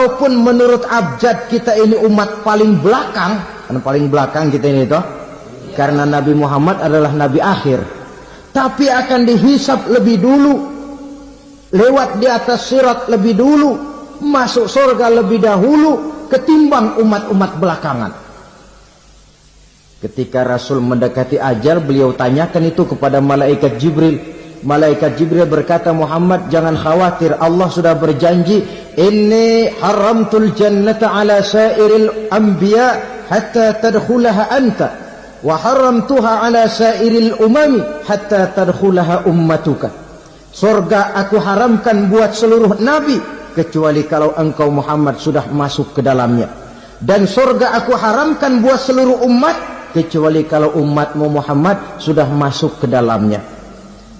walaupun menurut abjad kita ini umat paling belakang, kan paling belakang kita ini toh, karena Nabi Muhammad adalah Nabi akhir, tapi akan dihisab lebih dulu, lewat di atas sirat lebih dulu, masuk surga lebih dahulu ketimbang umat-umat belakangan. Ketika Rasul mendekati ajal, beliau tanyakan itu kepada malaikat Jibril. Malaikat Jibril berkata, Muhammad, jangan khawatir, Allah sudah berjanji, inni haramtul jannata ala sairil anbiya hatta tadkhulaha anta, wa haramtuha ala sairil umami hatta tadkhulaha ummatuka. Surga aku haramkan buat seluruh nabi kecuali kalau engkau Muhammad sudah masuk ke dalamnya, dan surga aku haramkan buat seluruh umat kecuali kalau umatmu Muhammad sudah masuk ke dalamnya.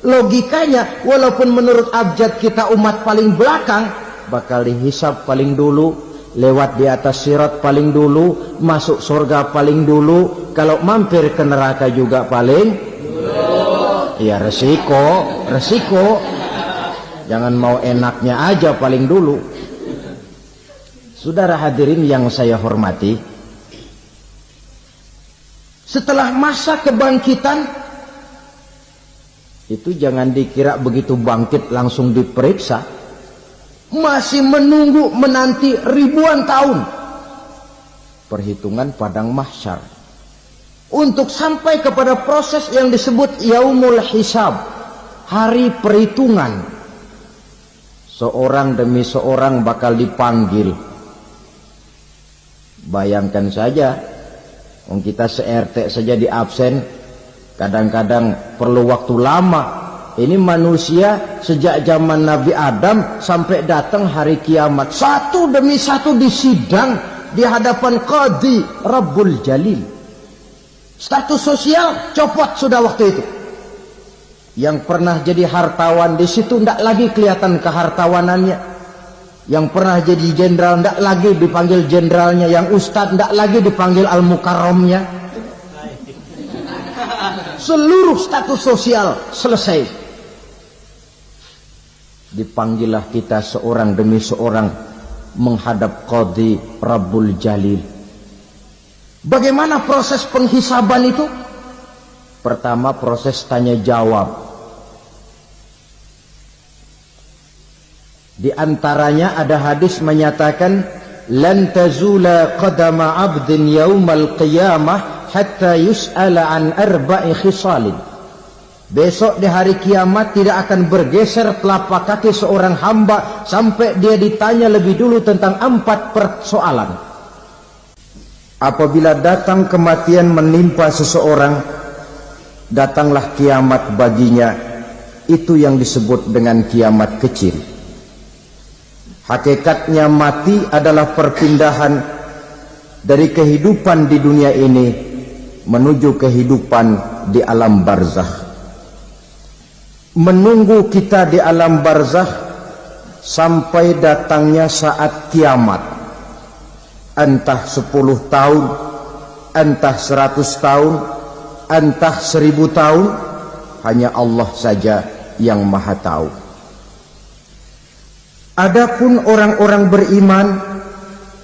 Logikanya, walaupun menurut abjad kita umat paling belakang, bakal dihisab paling dulu, lewat di atas sirat paling dulu, masuk surga paling dulu, kalau mampir ke neraka juga paling dulu. Ya resiko. Jangan mau enaknya aja paling dulu. Saudara hadirin yang saya hormati, setelah masa kebangkitan itu jangan dikira begitu bangkit langsung diperiksa, masih menunggu menanti ribuan tahun perhitungan padang mahsyar untuk sampai kepada proses yang disebut yaumul hisab, hari perhitungan. Seorang demi seorang bakal dipanggil. Bayangkan saja, kita se-RT saja di absen, kadang-kadang perlu waktu lama. Ini manusia sejak zaman Nabi Adam sampai datang hari kiamat, satu demi satu disidang di hadapan Qadhi Rabbul Jalil. Status sosial copot sudah waktu itu. Yang pernah jadi hartawan di situ tidak lagi kelihatan kehartawanannya. Yang pernah jadi jenderal tidak lagi dipanggil jenderalnya. Yang ustadz tidak lagi dipanggil al-mukarramnya. Seluruh status sosial selesai. Dipanggillah kita seorang demi seorang menghadap Qadhi Rabbul Jalil. Bagaimana proses penghisaban itu? Pertama, proses tanya jawab. Di antaranya ada hadis menyatakan, lan tazula qadama 'abdin yaumal qiyamah hatta yus'ala an arba'i khisalin. Besok di hari kiamat tidak akan bergeser telapak kaki seorang hamba sampai dia ditanya lebih dulu tentang 4 persoalan. Apabila datang kematian menimpa seseorang, datanglah kiamat baginya. Itu yang disebut dengan kiamat kecil. Hakikatnya mati adalah perpindahan dari kehidupan di dunia ini menuju kehidupan di alam barzakh. Menunggu kita di alam barzakh sampai datangnya saat kiamat, entah 10 tahun, entah 100 tahun, entah 1000 tahun, hanya Allah saja yang maha tahu. Adapun orang-orang beriman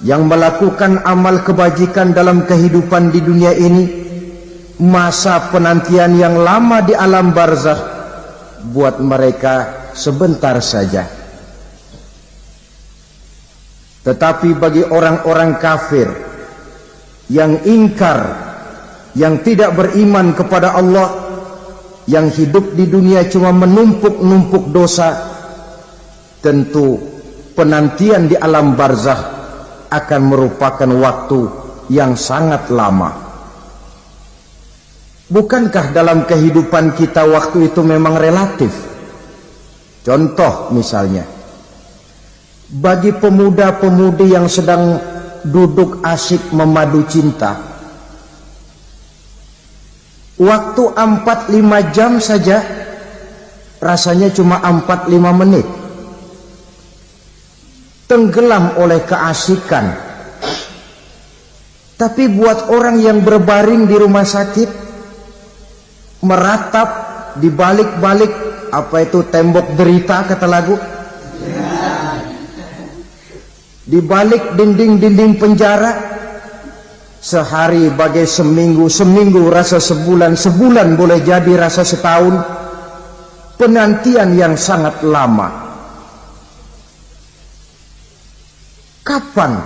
yang melakukan amal kebajikan dalam kehidupan di dunia ini, masa penantian yang lama di alam barzakh buat mereka sebentar saja. Tetapi bagi orang-orang kafir yang ingkar, yang tidak beriman kepada Allah, yang hidup di dunia cuma menumpuk-numpuk dosa, tentu penantian di alam barzakh akan merupakan waktu yang sangat lama. Bukankah dalam kehidupan kita waktu itu memang relatif? Contoh misalnya, bagi pemuda-pemudi yang sedang duduk asyik memadu cinta, waktu 4-5 jam saja rasanya cuma 4-5 menit. Tenggelam oleh keasikan. Tapi buat orang yang berbaring di rumah sakit, meratap di balik-balik apa itu tembok derita kata lagu, di balik dinding-dinding penjara. Sehari bagai seminggu, seminggu rasa sebulan, sebulan boleh jadi rasa setahun. Penantian yang sangat lama. Kapan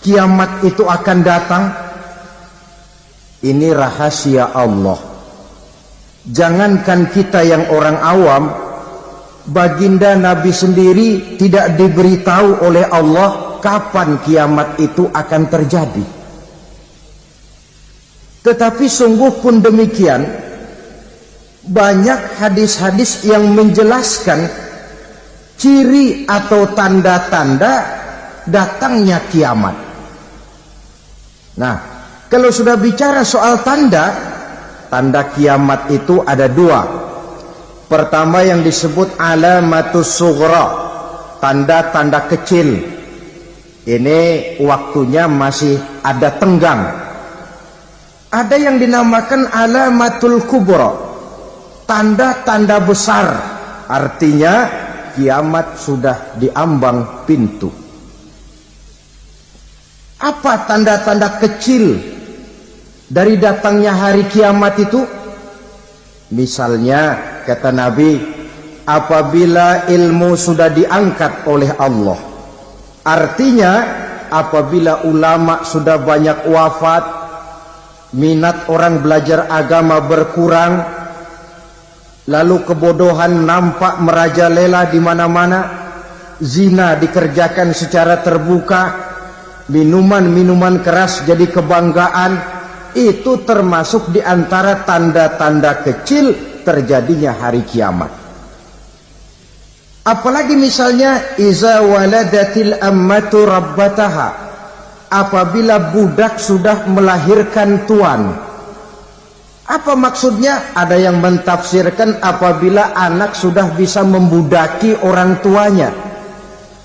kiamat itu akan datang? Ini rahasia Allah. Jangankan kita yang orang awam, baginda Nabi sendiri tidak diberitahu oleh Allah kapan kiamat itu akan terjadi. Tetapi sungguh pun demikian, banyak hadis-hadis yang menjelaskan ciri atau tanda-tanda datangnya kiamat. Nah, kalau sudah bicara soal tanda kiamat itu ada dua. Pertama yang disebut alamatus sughra, tanda-tanda kecil. Ini waktunya masih ada tenggang. Ada yang dinamakan alamatul kubra, tanda-tanda besar. Artinya kiamat sudah diambang pintu. Apa tanda-tanda kecil dari datangnya hari kiamat itu? Misalnya kata Nabi, apabila ilmu sudah diangkat oleh Allah. Artinya apabila ulama sudah banyak wafat, minat orang belajar agama berkurang, lalu kebodohan nampak merajalela di mana-mana, zina dikerjakan secara terbuka, minuman-minuman keras jadi kebanggaan, itu termasuk di antara tanda-tanda kecil terjadinya hari kiamat. Apalagi misalnya iza waladatil ammatu rabbataha, apabila budak sudah melahirkan tuan. Apa maksudnya? Ada yang mentafsirkan apabila anak sudah bisa membudaki orang tuanya.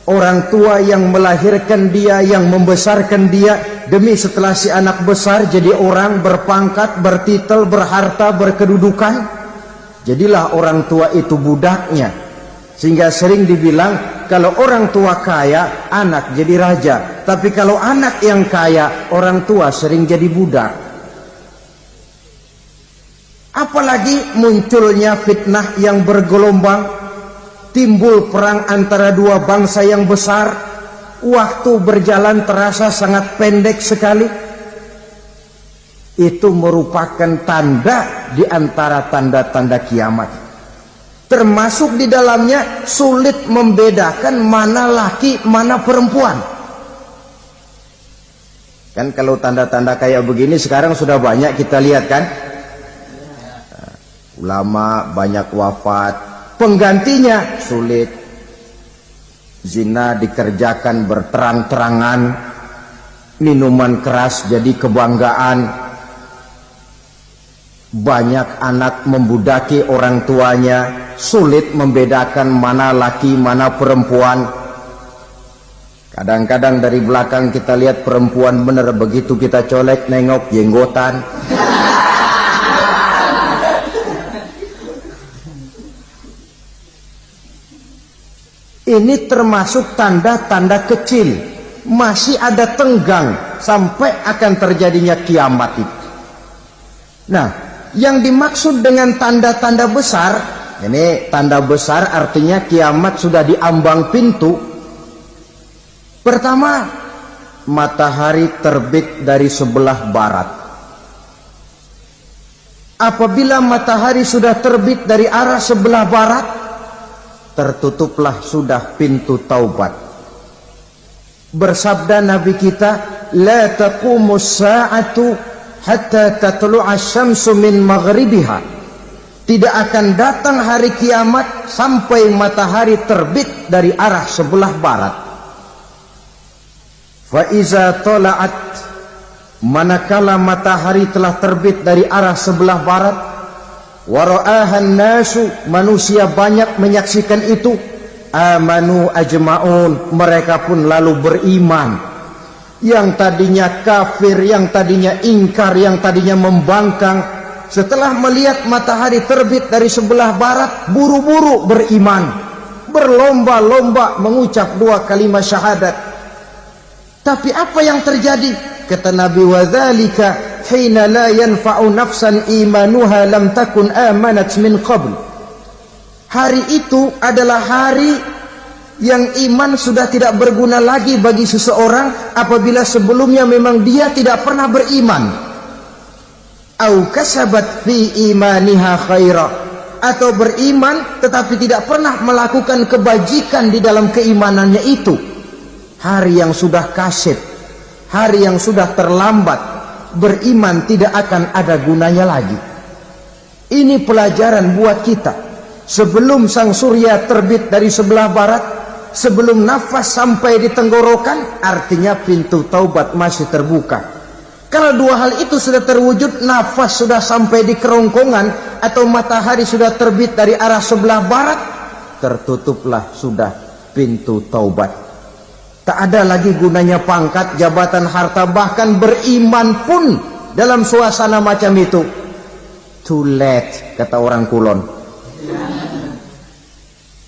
Orang tua yang melahirkan dia, yang membesarkan dia, demi setelah si anak besar jadi orang berpangkat, bertitel, berharta, berkedudukan, jadilah orang tua itu budaknya. Sehingga sering dibilang kalau orang tua kaya, anak jadi raja. Tapi kalau anak yang kaya, orang tua sering jadi budak. Apalagi munculnya fitnah yang bergelombang, timbul perang antara dua bangsa yang besar, waktu berjalan terasa sangat pendek sekali. Itu merupakan tanda di antara tanda-tanda kiamat. Termasuk di dalamnya sulit membedakan mana laki, mana perempuan. Kan kalau tanda-tanda kayak begini sekarang sudah banyak kita lihat kan. Ulama banyak wafat, penggantinya sulit. Zina dikerjakan berterang-terangan, minuman keras jadi kebanggaan, banyak anak membudaki orang tuanya, sulit membedakan mana laki mana perempuan. Kadang-kadang dari belakang kita lihat perempuan bener, begitu kita colek nengok jenggotan. Ini termasuk tanda-tanda kecil, masih ada tenggang sampai akan terjadinya kiamat itu. Nah, yang dimaksud dengan tanda-tanda besar, ini tanda besar artinya kiamat sudah diambang pintu. Pertama, matahari terbit dari sebelah barat. Apabila matahari sudah terbit dari arah sebelah barat, tertutuplah sudah pintu taubat. Bersabda Nabi kita, la taqumus sa'atu hatta tatlu'a syamsu min maghribiha. Tidak akan datang hari kiamat sampai matahari terbit dari arah sebelah barat. Fa iza tala'at, manakala matahari telah terbit dari arah sebelah barat, wara'ahan nasu, manusia banyak menyaksikan itu, amanu ajma'un, mereka pun lalu beriman. Yang tadinya kafir, yang tadinya ingkar, yang tadinya membangkang, setelah melihat matahari terbit dari sebelah barat, buru-buru beriman, berlomba-lomba mengucap dua kalimat syahadat, Tapi apa yang terjadi? Kata Nabi, wadzalika hina la yanfa'u nafsan imanuha lam takun amanat min qabl. Hari itu adalah hari yang iman sudah tidak berguna lagi bagi seseorang apabila sebelumnya memang dia tidak pernah beriman. Au kasabat fi imaniha khaira, atau beriman tetapi tidak pernah melakukan kebajikan di dalam keimanannya itu. Hari yang sudah kasib, hari yang sudah terlambat, beriman tidak akan ada gunanya lagi. Ini pelajaran buat kita. Sebelum sang surya terbit dari sebelah barat, sebelum nafas sampai di tenggorokan, artinya pintu taubat masih terbuka. Kalau dua hal itu sudah terwujud, nafas sudah sampai di kerongkongan atau matahari sudah terbit dari arah sebelah barat, tertutuplah sudah pintu taubat. Tak ada lagi gunanya pangkat, jabatan, harta, bahkan beriman pun dalam suasana macam itu. Too late, kata orang Kulon.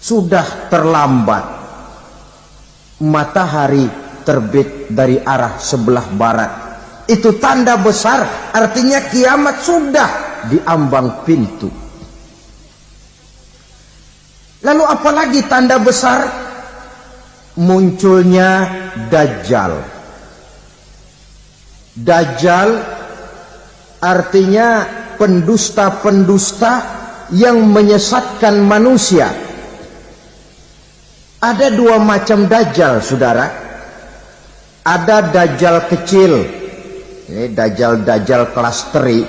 Sudah terlambat. Matahari terbit dari arah sebelah barat. Itu tanda besar, artinya kiamat sudah di ambang pintu. Lalu apalagi tanda besar? Munculnya Dajjal. Dajjal artinya pendusta-pendusta yang menyesatkan manusia. Ada dua macam Dajjal, saudara. Ada Dajjal kecil. Ini Dajjal kelas teri.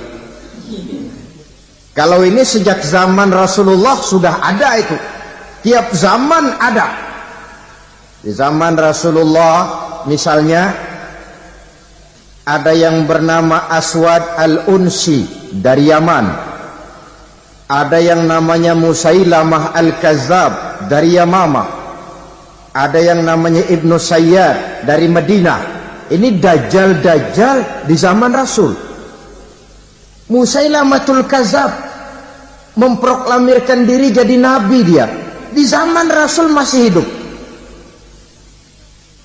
Kalau ini sejak zaman Rasulullah sudah ada itu. Tiap zaman ada. Di zaman Rasulullah misalnya ada yang bernama Aswad al-Unsi dari Yaman. Ada yang namanya Musailamah al-Kazzab dari Yamamah. Ada yang namanya Ibnu Sayyad dari Madinah. Ini Dajjal di zaman Rasul. Musailamatul Kazzab memproklamirkan diri jadi nabi dia. Di zaman Rasul masih hidup.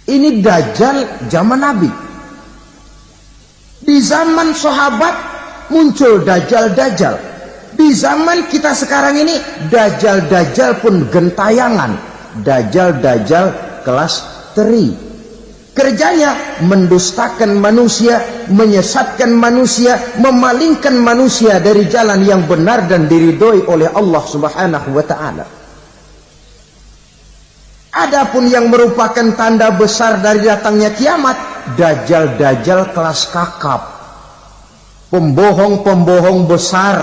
Ini Dajjal zaman Nabi. Di zaman sahabat muncul Dajjal. Di zaman kita sekarang ini Dajjal pun gentayangan. Dajjal kelas teri. Kerjanya mendustakan manusia, menyesatkan manusia, memalingkan manusia dari jalan yang benar dan diridhoi oleh Allah Subhanahu wa taala. Adapun yang merupakan tanda besar dari datangnya kiamat, Dajjal kelas kakap. Pembohong-pembohong besar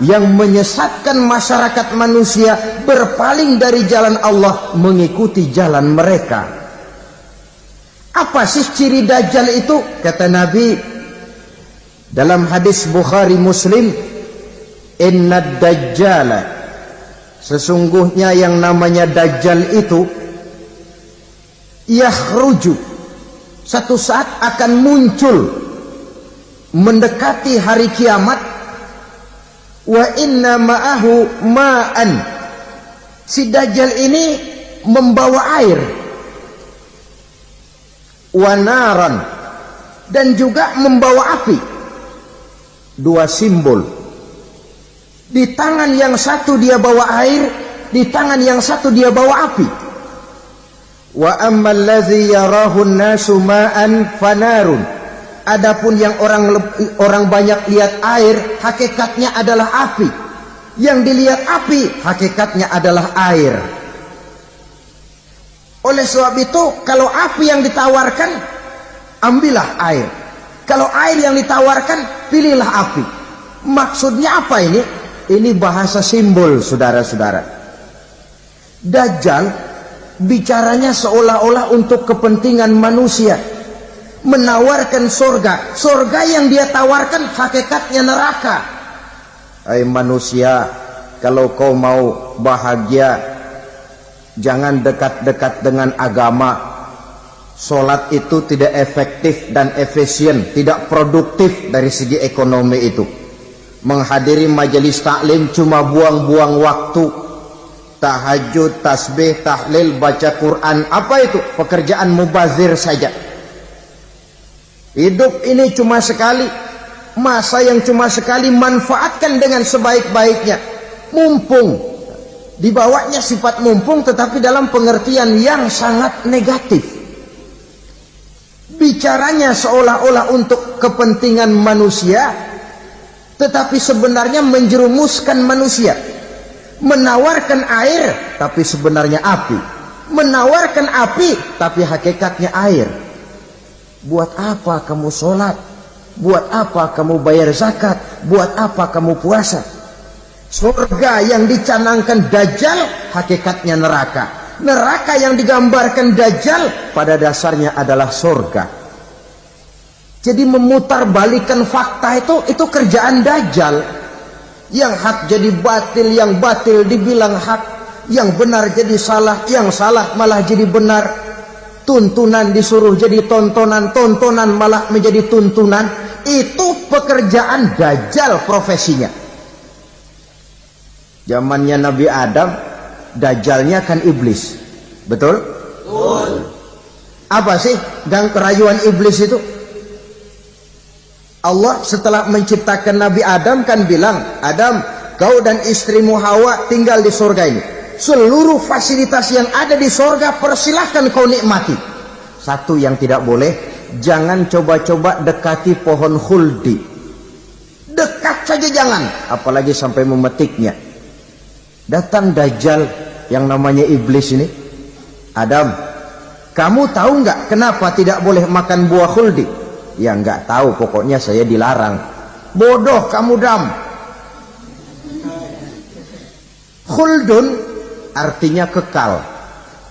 yang menyesatkan masyarakat manusia berpaling dari jalan Allah mengikuti jalan mereka. Apa sih ciri Dajjal itu? Kata Nabi dalam hadis Bukhari Muslim, "Inna Dajjala", sesungguhnya yang namanya Dajjal itu yakhruju, satu saat akan muncul mendekati hari kiamat. Wa inna ma'ahu ma'an, si Dajjal ini membawa air. Wa naran, dan juga membawa api. Dua simbol. Di tangan yang satu dia bawa air, di tangan yang satu dia bawa api. Wa ammal ladzi yarahu an-nasu ma'an fanarun. Adapun yang orang banyak lihat air, hakikatnya adalah api. Yang dilihat api, hakikatnya adalah air. Oleh sebab itu, kalau api yang ditawarkan, ambillah air. Kalau air yang ditawarkan, pilihlah api. Maksudnya apa ini? Ini bahasa simbol, saudara-saudara. Dajjal bicaranya seolah-olah untuk kepentingan manusia, menawarkan surga. Surga yang dia tawarkan hakikatnya neraka. Hai manusia, kalau kau mau bahagia, jangan dekat-dekat dengan agama. Solat itu tidak efektif dan efisien, tidak produktif dari segi ekonomi itu. Menghadiri majelis taklim cuma buang-buang waktu. Tahajud, tasbih, tahlil, baca Quran, apa itu? Pekerjaan mubazir saja. Hidup ini cuma sekali, masa yang cuma sekali, manfaatkan dengan sebaik-baiknya. Mumpung, dibawanya sifat mumpung tetapi dalam pengertian yang sangat negatif. Bicaranya seolah-olah untuk kepentingan manusia, tetapi sebenarnya menjerumuskan manusia. Menawarkan air, tapi sebenarnya api. Menawarkan api, tapi hakikatnya air. Buat apa kamu sholat? Buat apa kamu bayar zakat? Buat apa kamu puasa? Surga yang dicanangkan Dajjal, hakikatnya neraka. Neraka yang digambarkan Dajjal, pada dasarnya adalah surga. Jadi memutarbalikkan fakta itu kerjaan Dajjal. Yang hak jadi batil, yang batil dibilang hak, yang benar jadi salah, yang salah malah jadi benar. Tuntunan disuruh jadi tontonan, tontonan malah menjadi tuntunan. Itu pekerjaan Dajjal profesinya. Zamannya Nabi Adam, Dajjalnya kan iblis. Betul? Betul. Apa sih gang kerayuan iblis itu? Allah setelah menciptakan Nabi Adam kan bilang, Adam, kau dan istrimu Hawa tinggal di surga ini. Seluruh fasilitas yang ada di surga persilahkan kau nikmati. Satu yang tidak boleh, jangan coba-coba dekati pohon khuldi. Dekat saja jangan, apalagi sampai memetiknya. Datang Dajjal yang namanya iblis ini. Adam, kamu tahu nggak kenapa tidak boleh makan buah khuldi? Ya nggak tahu, pokoknya saya dilarang. Bodoh kamu, Dam. Khuldun artinya kekal.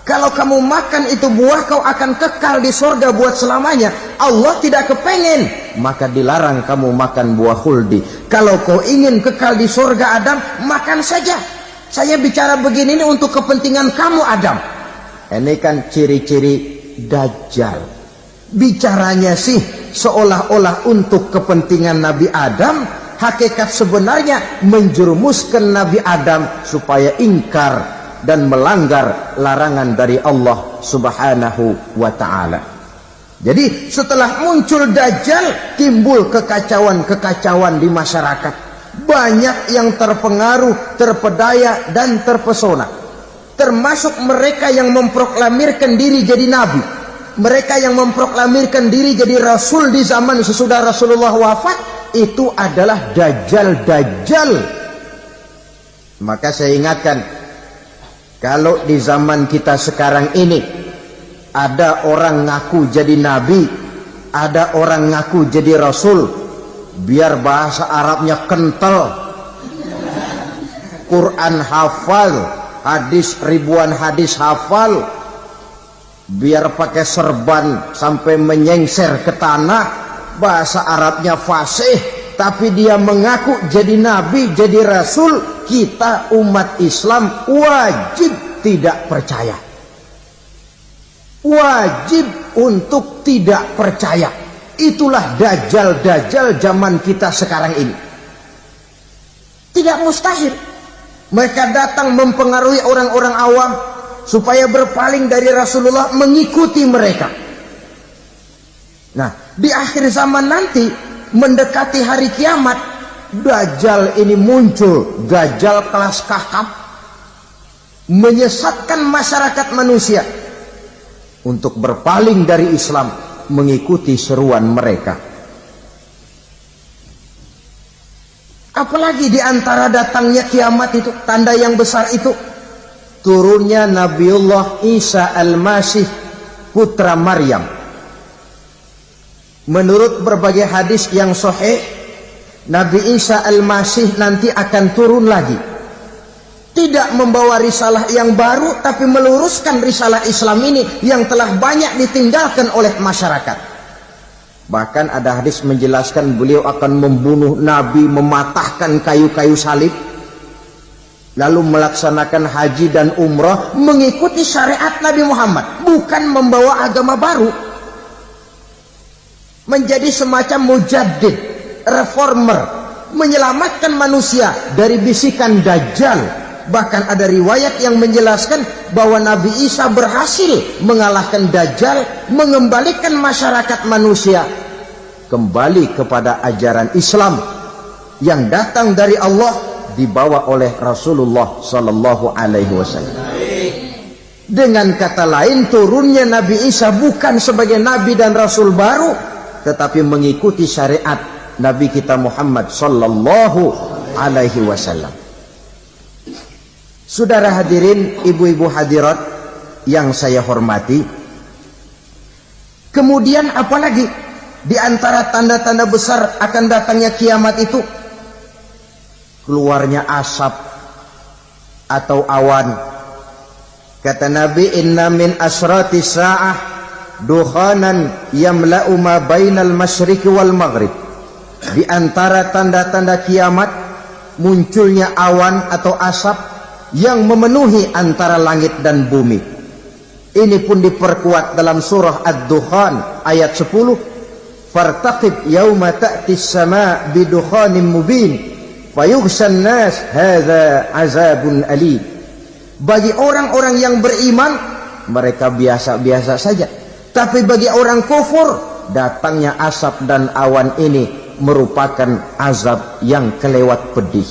Kalau kamu makan itu buah, kau akan kekal di surga buat selamanya. Allah tidak kepengen, maka dilarang kamu makan buah khuldi. Kalau kau ingin kekal di surga, Adam, makan saja. Saya bicara begini ini untuk kepentingan kamu, Adam. Ini kan ciri-ciri Dajjal. Bicaranya sih seolah-olah untuk kepentingan Nabi Adam, hakikat sebenarnya menjerumuskan Nabi Adam supaya ingkar dan melanggar larangan dari Allah Subhanahu wa ta'ala. Jadi setelah muncul Dajjal, timbul kekacauan-kekacauan di masyarakat. Banyak yang terpengaruh, terpedaya dan terpesona. Termasuk mereka yang memproklamirkan diri jadi nabi. Mereka yang memproklamirkan diri jadi rasul di zaman sesudah Rasulullah wafat, itu adalah Dajjal-Dajjal. Maka saya ingatkan, kalau di zaman kita sekarang ini ada orang ngaku jadi nabi, ada orang ngaku jadi rasul, biar bahasa Arabnya kental, Quran hafal, hadis ribuan hadis hafal, biar pakai serban sampai menyengser ke tanah, bahasa Arabnya fasih, tapi dia mengaku jadi nabi, jadi rasul. Kita umat Islam wajib tidak percaya, wajib untuk tidak percaya. Itulah Dajjal-Dajjal zaman kita sekarang ini. Tidak mustahil mereka datang mempengaruhi orang-orang awam supaya berpaling dari Rasulullah, mengikuti mereka. Nah, di akhir zaman nanti, mendekati hari kiamat, Dajjal ini muncul, Dajjal kelas kakap, menyesatkan masyarakat manusia untuk berpaling dari Islam, mengikuti seruan mereka. Apalagi di antara datangnya kiamat itu, tanda yang besar itu, turunnya Nabiullah Isa Al-Masih, putra Maryam. Menurut berbagai hadis yang sahih, Nabi Isa Al-Masih nanti akan turun lagi. Tidak membawa risalah yang baru, tapi meluruskan risalah Islam ini yang telah banyak ditinggalkan oleh masyarakat. Bahkan ada hadis menjelaskan beliau akan membunuh Nabi, mematahkan kayu-kayu salib, lalu melaksanakan haji dan umrah mengikuti syariat Nabi Muhammad, bukan membawa agama baru. Menjadi semacam mujaddid, reformer, menyelamatkan manusia dari bisikan Dajjal. Bahkan ada riwayat yang menjelaskan bahwa Nabi Isa berhasil mengalahkan Dajjal, mengembalikan masyarakat manusia kembali kepada ajaran Islam yang datang dari Allah, dibawa oleh Rasulullah sallallahu alaihi wasallam. Dengan kata lain, turunnya Nabi Isa bukan sebagai nabi dan rasul baru, tetapi mengikuti syariat Nabi kita Muhammad sallallahu alaihi wasallam. Saudara hadirin, ibu-ibu hadirat yang saya hormati, kemudian apalagi di antara tanda-tanda besar akan datangnya kiamat itu? Keluarnya asap atau awan. Kata Nabi, inna min asrati sa'ah dukhanan yamla'u ma bainal masyriqi wal maghrib. Di antara tanda-tanda kiamat munculnya awan atau asap yang memenuhi antara langit dan bumi. Ini pun diperkuat dalam surah Ad-Dukhan ayat 10. Fartaqib yauma ta'tis sama' bidukhanin mubin fayughshan nas hadza azabun alim. Bagi orang-orang yang beriman, mereka biasa-biasa saja. Tapi bagi orang kufur, datangnya asap dan awan ini merupakan azab yang kelewat pedih.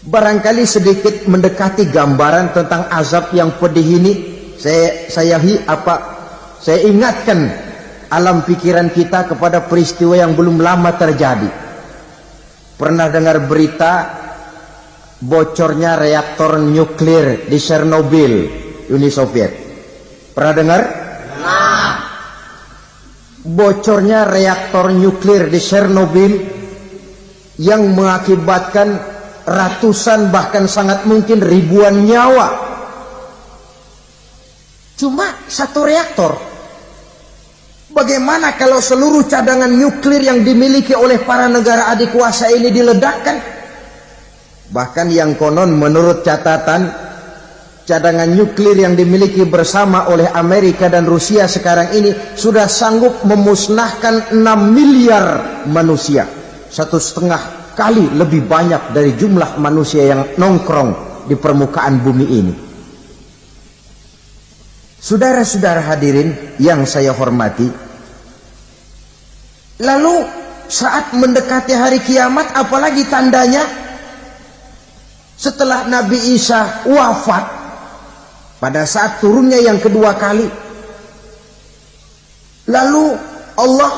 Barangkali sedikit mendekati gambaran tentang azab yang pedih ini, saya ingatkan alam pikiran kita kepada peristiwa yang belum lama terjadi. Pernah dengar berita bocornya reaktor nuklir di Chernobyl, Uni Soviet? Pernah dengar? Nah. Bocornya reaktor nuklir di Chernobyl yang mengakibatkan ratusan bahkan sangat mungkin ribuan nyawa. Cuma satu reaktor. Bagaimana kalau seluruh cadangan nuklir yang dimiliki oleh para negara adik kuasa ini diledakkan? Bahkan yang konon menurut catatan, cadangan nuklir yang dimiliki bersama oleh Amerika dan Rusia sekarang ini sudah sanggup memusnahkan 6 miliar manusia. 1,5 kali lebih banyak dari jumlah manusia yang nongkrong di permukaan bumi ini. Saudara-saudara hadirin yang saya hormati, lalu saat mendekati hari kiamat, apalagi tandanya? Setelah Nabi Isa wafat, pada saat turunnya yang kedua kali, lalu Allah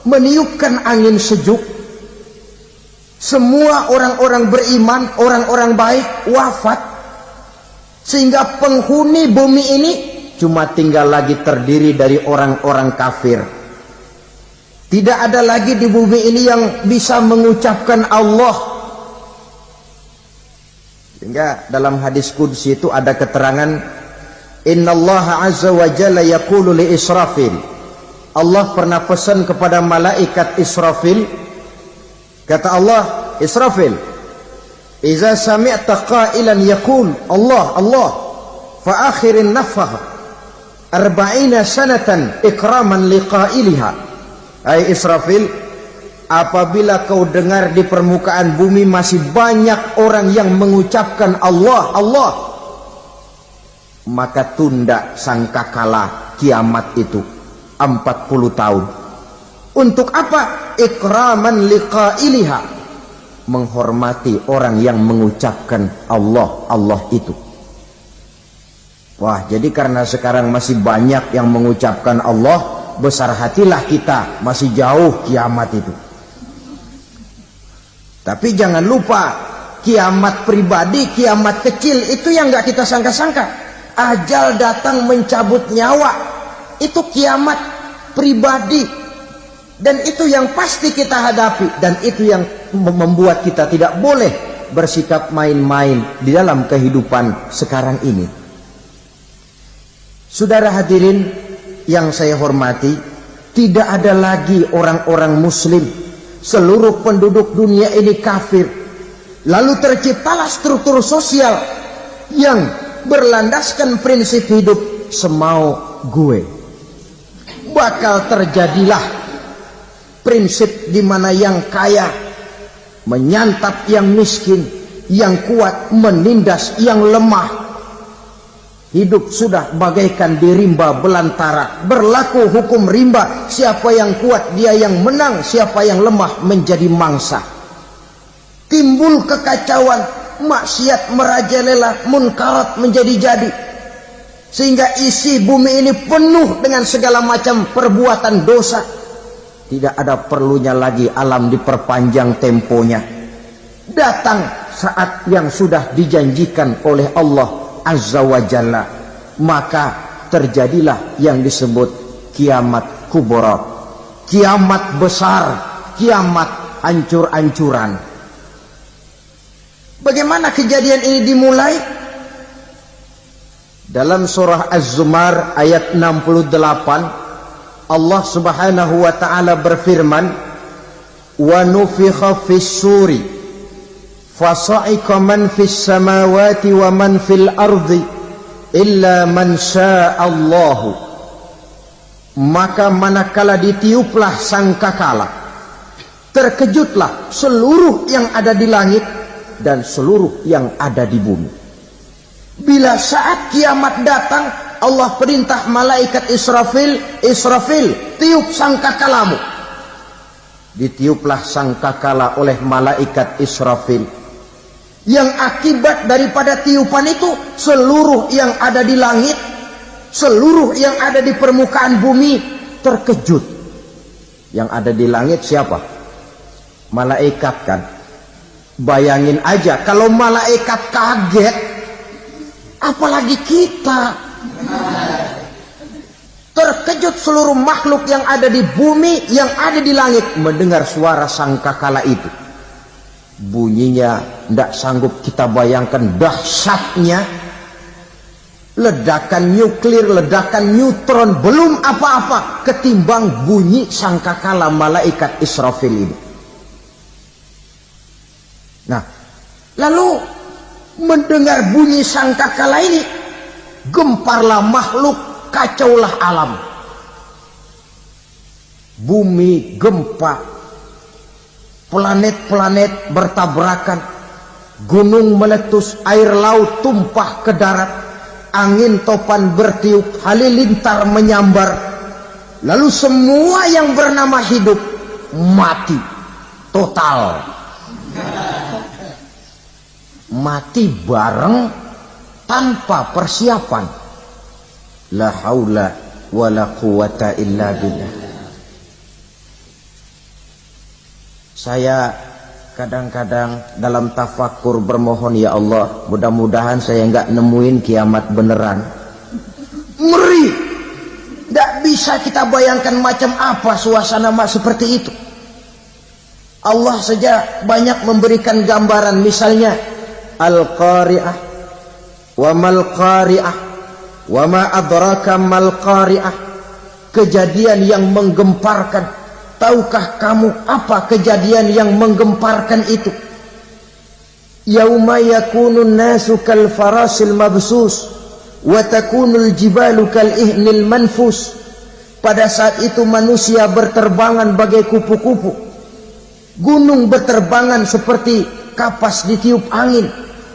meniupkan angin sejuk. Semua orang-orang beriman, orang-orang baik wafat, sehingga penghuni bumi ini cuma tinggal lagi terdiri dari orang-orang kafir. Tidak ada lagi di bumi ini yang bisa mengucapkan Allah. Sehingga dalam hadis qudsi itu ada keterangan, innallaha azza wa jalla yaqulu li Israfil. Allah pernah pesan kepada malaikat Israfil. Kata Allah, Israfil, iza sami'ta qailan yaqul Allah Allah fa akhirin nafah 40 sanatan ikraman liqailiha. Hai Israfil, apabila kau dengar di permukaan bumi masih banyak orang yang mengucapkan Allah Allah, maka tunda sangkakala kiamat itu 40 tahun. Untuk apa? Ikraman liqailiha, menghormati orang yang mengucapkan Allah Allah itu. Wah, jadi karena sekarang masih banyak yang mengucapkan Allah, besar hatilah kita, masih jauh kiamat itu. Tapi jangan lupa, kiamat pribadi, kiamat kecil itu yang nggak kita sangka-sangka. Ajal datang mencabut nyawa, itu kiamat pribadi, dan itu yang pasti kita hadapi, dan itu yang membuat kita tidak boleh bersikap main-main di dalam kehidupan sekarang ini. Saudara hadirin yang saya hormati, tidak ada lagi orang-orang muslim. Seluruh penduduk dunia ini kafir. Lalu terciptalah struktur sosial yang berlandaskan prinsip hidup semau gue. Bakal terjadilah prinsip di mana yang kaya menyantap yang miskin, yang kuat menindas yang lemah. Hidup sudah bagaikan di rimba belantara. Berlaku hukum rimba. Siapa yang kuat dia yang menang. Siapa yang lemah menjadi mangsa. Timbul kekacauan. Maksiat merajalela. Munkarat menjadi-jadi. Sehingga isi bumi ini penuh dengan segala macam perbuatan dosa. Tidak ada perlunya lagi alam diperpanjang temponya. Datang saat yang sudah dijanjikan oleh Allah Azza wa Jalla, maka terjadilah yang disebut kiamat kubra, kiamat besar, kiamat hancur-hancuran. Bagaimana kejadian ini dimulai? Dalam surah Az-Zumar ayat 68, Allah Subhanahu wa taala berfirman, "Wa nufikha fis-suri fasa'iqa man fis samawati wa man fil ardi illa man sya'allahu." Maka manakala ditiuplah sangkakala, terkejutlah seluruh yang ada di langit dan seluruh yang ada di bumi. Bila saat kiamat datang, Allah perintah malaikat Israfil, tiup sangkakalamu. Ditiuplah sangkakala oleh malaikat Israfil. Yang akibat daripada tiupan itu, seluruh yang ada di langit, seluruh yang ada di permukaan bumi terkejut. Yang ada di langit siapa? Malaikat kan. Bayangin aja kalau malaikat kaget, apalagi kita. Terkejut seluruh makhluk yang ada di bumi, yang ada di langit mendengar suara sangkakala itu. Bunyinya tidak sanggup kita bayangkan dahsyatnya. Ledakan nuklir, ledakan neutron belum apa-apa ketimbang bunyi sangkakala malaikat Israfil ini. Nah, lalu mendengar bunyi sangkakala ini, gemparlah makhluk, kacaulah alam. Bumi gempa, planet-planet bertabrakan, gunung meletus, air laut tumpah ke darat, angin topan bertiup, halilintar menyambar. Lalu semua yang bernama hidup mati total. Mati bareng tanpa persiapan. La haula wala quwata illa billah. Saya kadang-kadang dalam tafakur bermohon, ya Allah, mudah-mudahan saya enggak nemuin kiamat beneran. Ngeri. Tidak bisa kita bayangkan macam apa suasana seperti itu. Allah saja banyak memberikan gambaran, misalnya Al-Qari'ah, wa mal qari'ah, wa ma adraka mal qari'ah. Kejadian yang menggemparkan. Tahukah kamu apa kejadian yang menggemparkan itu? Yauma yakunun nasu kal farasil mabsus wa takunul jibalu kal ihnil manfus. Pada saat itu manusia berterbangan bagai kupu-kupu. Gunung berterbangan seperti kapas ditiup angin.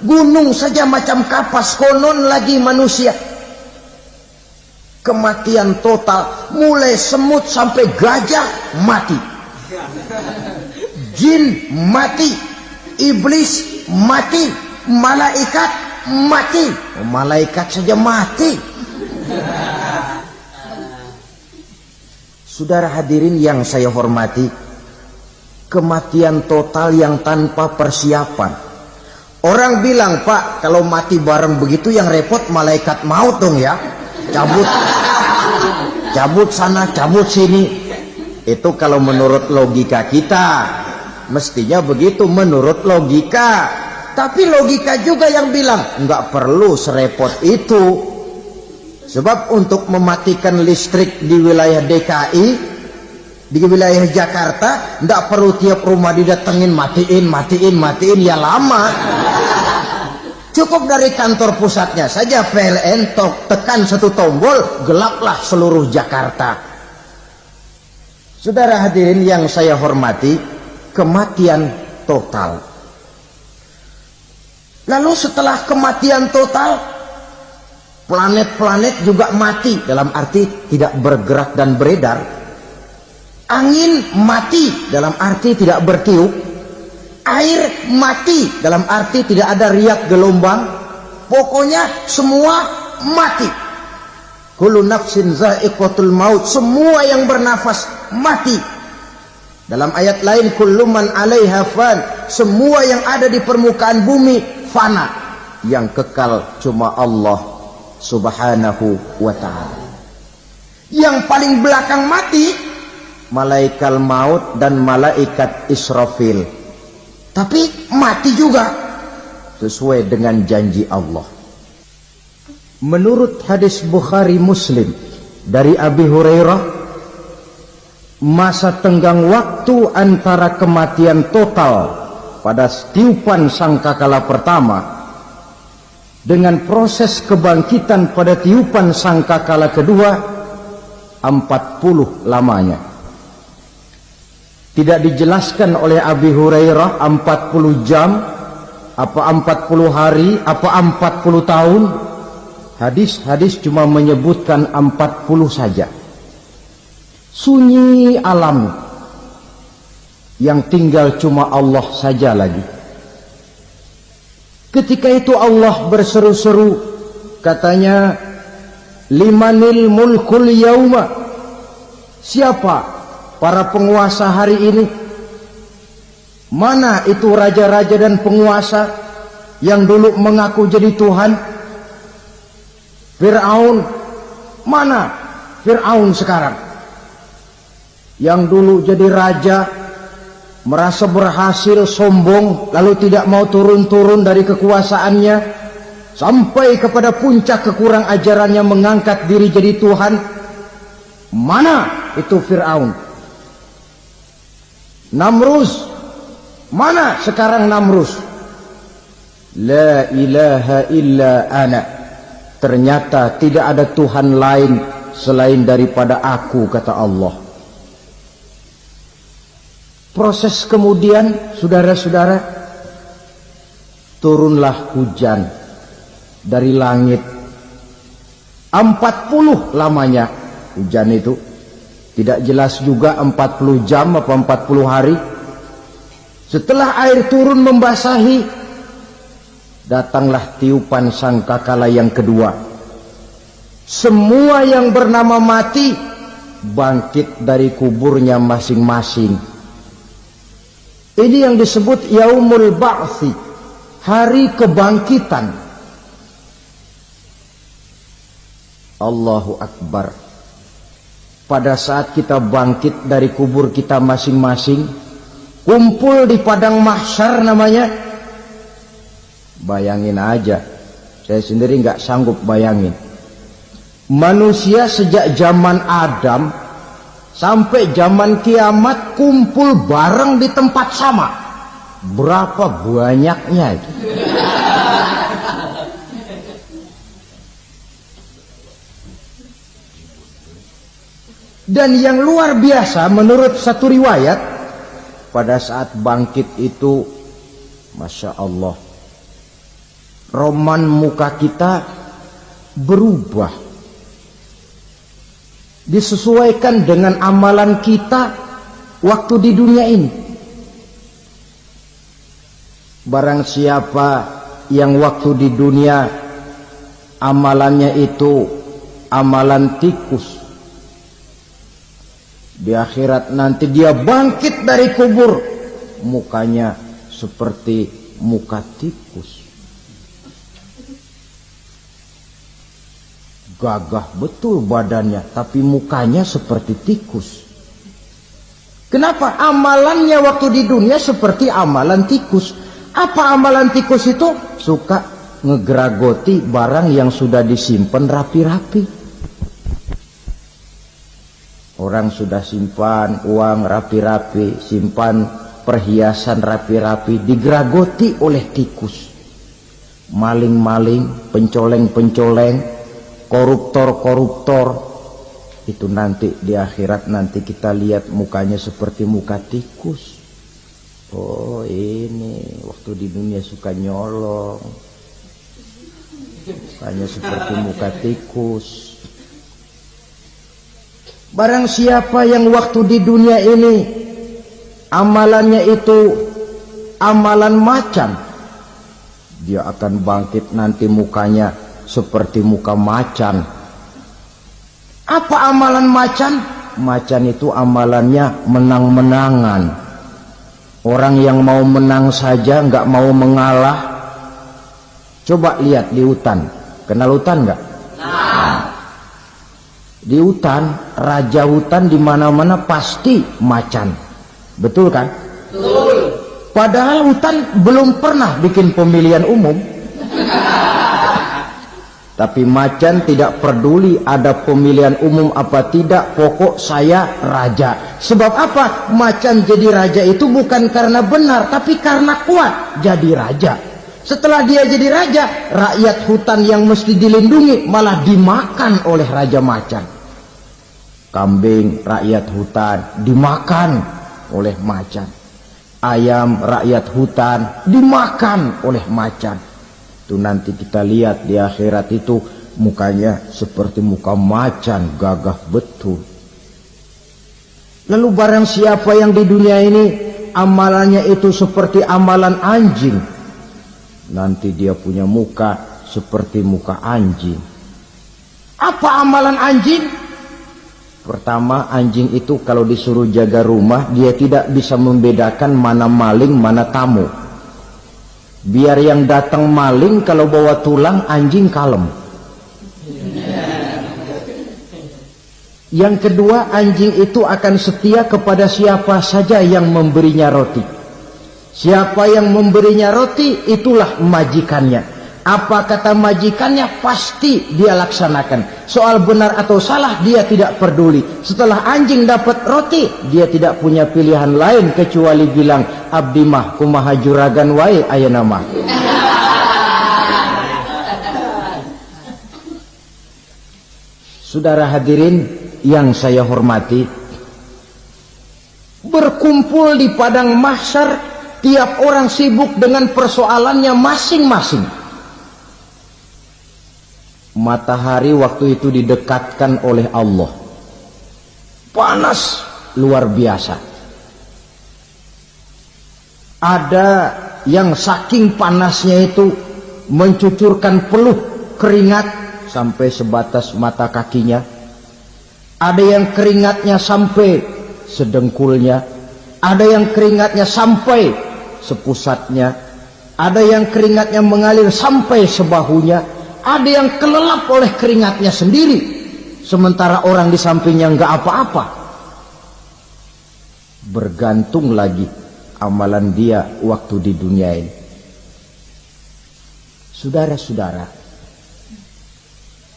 Gunung saja macam kapas, konon lagi manusia. Kematian total, mulai semut sampai gajah mati, jin mati, iblis mati, malaikat mati. Malaikat saja mati. Saudara hadirin yang saya hormati, kematian total yang tanpa persiapan. Orang bilang, Pak, kalau mati bareng begitu yang repot malaikat maut dong ya. Cabut sana, cabut sini. Itu kalau menurut logika kita, mestinya begitu menurut logika. Tapi logika juga yang bilang nggak perlu serepot itu. Sebab untuk mematikan listrik di wilayah DKI, di wilayah Jakarta, nggak perlu tiap rumah didatengin matiin, ya lama. Cukup dari kantor pusatnya saja PLN, tekan satu tombol, gelaplah seluruh Jakarta. Saudara hadirin yang saya hormati, kematian total. Lalu setelah kematian total, Planet-planet juga mati, dalam arti tidak bergerak dan beredar. Angin mati, dalam arti tidak bertiup. Air mati, dalam arti tidak ada riak gelombang. Pokoknya semua mati. Kullu nafsin za'iqatul maut, semua yang bernafas mati. Dalam ayat lain, kullu man 'alaiha fan, semua yang ada di permukaan bumi fana. Yang kekal cuma Allah Subhanahu wa ta'ala. Yang paling belakang mati malaikat maut dan malaikat Israfil, tapi mati juga sesuai dengan janji Allah. Menurut hadis Bukhari Muslim dari Abi Hurairah, masa tenggang waktu antara kematian total pada tiupan sangkakala pertama dengan proses kebangkitan pada tiupan sangkakala kedua 40 lamanya. Tidak dijelaskan oleh Abi Hurairah 40 jam, apa 40 hari, apa 40 tahun. Hadis-hadis cuma menyebutkan 40 saja. Sunyi alam yang tinggal cuma Allah saja lagi. Ketika itu Allah berseru-seru, katanya, limanil mulkul yauma, siapa para penguasa hari ini? Mana itu raja-raja dan penguasa yang dulu mengaku jadi Tuhan? Fir'aun, mana Fir'aun sekarang? Yang dulu jadi raja, merasa berhasil, sombong, lalu tidak mau turun-turun dari kekuasaannya, sampai kepada puncak kekurang ajarannya mengangkat diri jadi Tuhan. Mana itu Fir'aun? Namrus, mana sekarang Namrus? La ilaha illa ana, ternyata tidak ada Tuhan lain selain daripada aku, kata Allah. Proses kemudian, saudara-saudara, turunlah hujan dari langit. 40 lamanya hujan itu. Tidak jelas juga 40 jam apa 40 hari. Setelah air turun membasahi, datanglah tiupan sangkakala yang kedua. Semua yang bernama mati bangkit dari kuburnya masing-masing. Ini yang disebut Yaumul Ba'thi, hari kebangkitan. Allahu Akbar. Pada saat kita bangkit dari kubur kita masing-masing, kumpul di padang mahsyar namanya. Bayangin aja, saya sendiri nggak sanggup bayangin. Manusia sejak zaman Adam sampai zaman kiamat kumpul bareng di tempat sama. Berapa banyaknya itu? Dan yang luar biasa, menurut satu riwayat, pada saat bangkit itu, Masya Allah, roman muka kita berubah, disesuaikan dengan amalan kita waktu di dunia ini. Barang siapa yang waktu di dunia amalannya itu amalan tikus, di akhirat nanti dia bangkit dari kubur, mukanya seperti muka tikus. Gagah betul badannya, tapi mukanya seperti tikus. Kenapa? Amalannya waktu di dunia seperti amalan tikus. Apa amalan tikus itu? Suka ngegeragoti barang yang sudah disimpan rapi-rapi. Orang sudah simpan uang rapi-rapi, simpan perhiasan rapi-rapi, digeragoti oleh tikus. Maling-maling, pencoleng-pencoleng, koruptor-koruptor, itu nanti di akhirat nanti kita lihat mukanya seperti muka tikus. Oh, ini waktu di dunia suka nyolong. Mukanya seperti muka tikus. Barang siapa yang waktu di dunia ini amalannya itu amalan macan, dia akan bangkit nanti mukanya seperti muka macan. Apa amalan macan? Macan itu amalannya menang-menangan. Orang yang mau menang saja nggak mau mengalah. Coba lihat di hutan. Kenal hutan nggak? Nah. Di hutan, raja hutan di mana-mana pasti macan. Betul kan? Betul. Padahal hutan belum pernah bikin pemilihan umum. Tapi macan tidak peduli ada pemilihan umum apa tidak, pokok saya raja. Sebab apa? Macan jadi raja itu bukan karena benar, tapi karena kuat jadi raja. Setelah dia jadi raja, rakyat hutan yang mesti dilindungi malah dimakan oleh raja macan. Kambing rakyat hutan dimakan oleh macan. Ayam rakyat hutan dimakan oleh macan. Itu nanti kita lihat di akhirat itu mukanya seperti muka macan, gagah betul. Lalu barang siapa yang di dunia ini amalannya itu seperti amalan anjing, nanti dia punya muka seperti muka anjing. Apa amalan anjing? Pertama, anjing itu kalau disuruh jaga rumah, dia tidak bisa membedakan mana maling, mana tamu. Biar yang datang maling, kalau bawa tulang, anjing kalem. Yang kedua, anjing itu akan setia kepada siapa saja yang memberinya roti. Siapa yang memberinya roti, itulah majikannya. Apa kata majikannya, pasti dia laksanakan. Soal benar atau salah, dia tidak peduli. Setelah anjing dapat roti, dia tidak punya pilihan lain kecuali bilang, abdi mah kumaha juragan wae ayeuna mah. Saudara hadirin yang saya hormati, berkumpul di padang mahsyar, tiap orang sibuk dengan persoalannya masing-masing. Matahari waktu itu didekatkan oleh Allah, panas luar biasa. Ada yang saking panasnya itu mencucurkan peluh keringat sampai sebatas mata kakinya. Ada yang keringatnya sampai sedengkulnya, ada yang keringatnya sampai sepusatnya, ada yang keringatnya mengalir sampai sebahunya. Ada yang kelelap oleh keringatnya sendiri, sementara orang di sampingnya nggak apa-apa. Bergantung lagi amalan dia waktu di dunia ini. Saudara-saudara,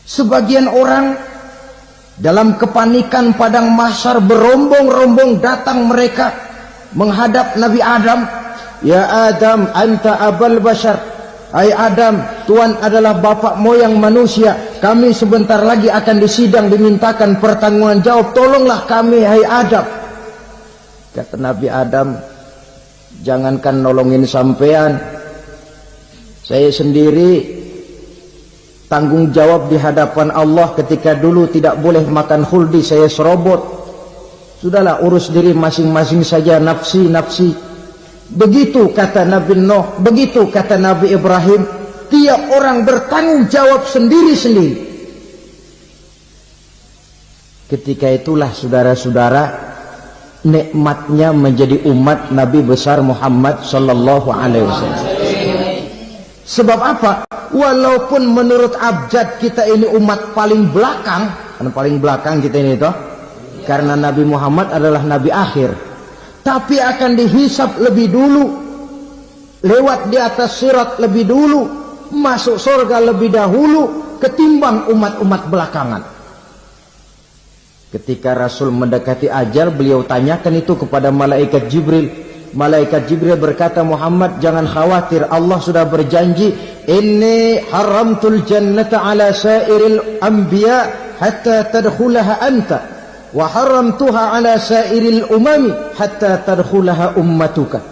sebagian orang dalam kepanikan padang mahsyar berombong-rombong datang mereka menghadap Nabi Adam. Ya Adam, anta abal bashar. Hai Adam, Tuhan adalah bapak moyang manusia. Kami sebentar lagi akan disidang, dimintakan pertanggungan jawab. Tolonglah kami, hai Adam. Kata Nabi Adam, jangankan nolongin sampean, saya sendiri tanggung jawab di hadapan Allah. Ketika dulu tidak boleh makan khuldi, saya serobot. Sudahlah, urus diri masing-masing saja, nafsi. Begitu kata Nabi Nuh, begitu kata Nabi Ibrahim. Tiap orang bertanggung jawab sendiri-sendiri. Ketika itulah saudara-saudara, nikmatnya menjadi umat Nabi besar Muhammad sallallahu alaihi wasallam. Sebab apa? Walaupun menurut abjad kita ini umat paling belakang, kan paling belakang kita ini toh, karena Nabi Muhammad adalah Nabi akhir. Tapi akan dihisap lebih dulu, lewat di atas sirat lebih dulu, masuk surga lebih dahulu ketimbang umat-umat belakangan. Ketika Rasul mendekati ajal, beliau tanyakan itu kepada malaikat Jibril. Malaikat Jibril berkata, Muhammad jangan khawatir, Allah sudah berjanji, inni haramtul jannata ala sairil anbiya hatta tadkhulaha anta, wa haramtuha ala sairil umami hatta tadkhulaha ummatuka.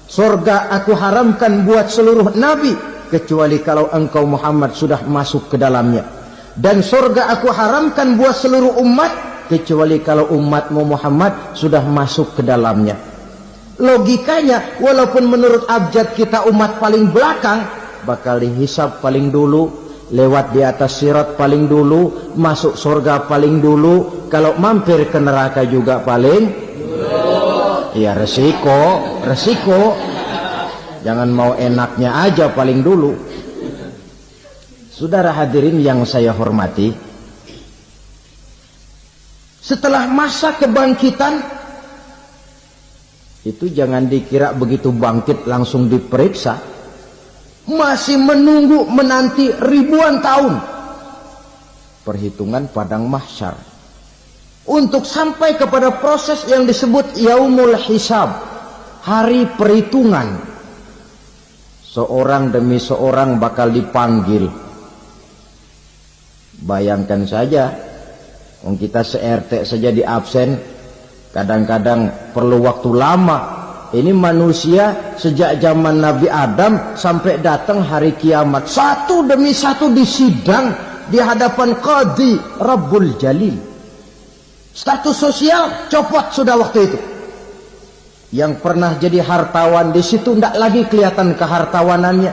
Surga aku haramkan buat seluruh nabi, kecuali kalau engkau Muhammad sudah masuk ke dalamnya. Dan surga aku haramkan buat seluruh umat kecuali kalau umatmu Muhammad sudah masuk ke dalamnya. Logikanya, walaupun menurut abjad kita umat paling belakang, bakal dihisab paling dulu, lewat di atas sirat paling dulu, masuk surga paling dulu, kalau mampir ke neraka juga paling dulu. Ya resiko. Jangan mau enaknya aja paling dulu. Saudara hadirin yang saya hormati, setelah masa kebangkitan itu jangan dikira begitu bangkit langsung diperiksa. Masih menunggu menanti ribuan tahun perhitungan padang mahsyar untuk sampai kepada proses yang disebut yaumul hisab, hari perhitungan. Seorang demi seorang bakal dipanggil. Bayangkan saja, kita se-RT saja di absen, kadang-kadang perlu waktu lama. Ini manusia sejak zaman Nabi Adam sampai datang hari kiamat, satu demi satu disidang di hadapan Qadhi Rabbul Jalil. Status sosial copot sudah waktu itu. Yang pernah jadi hartawan di situ tidak lagi kelihatan kehartawanannya.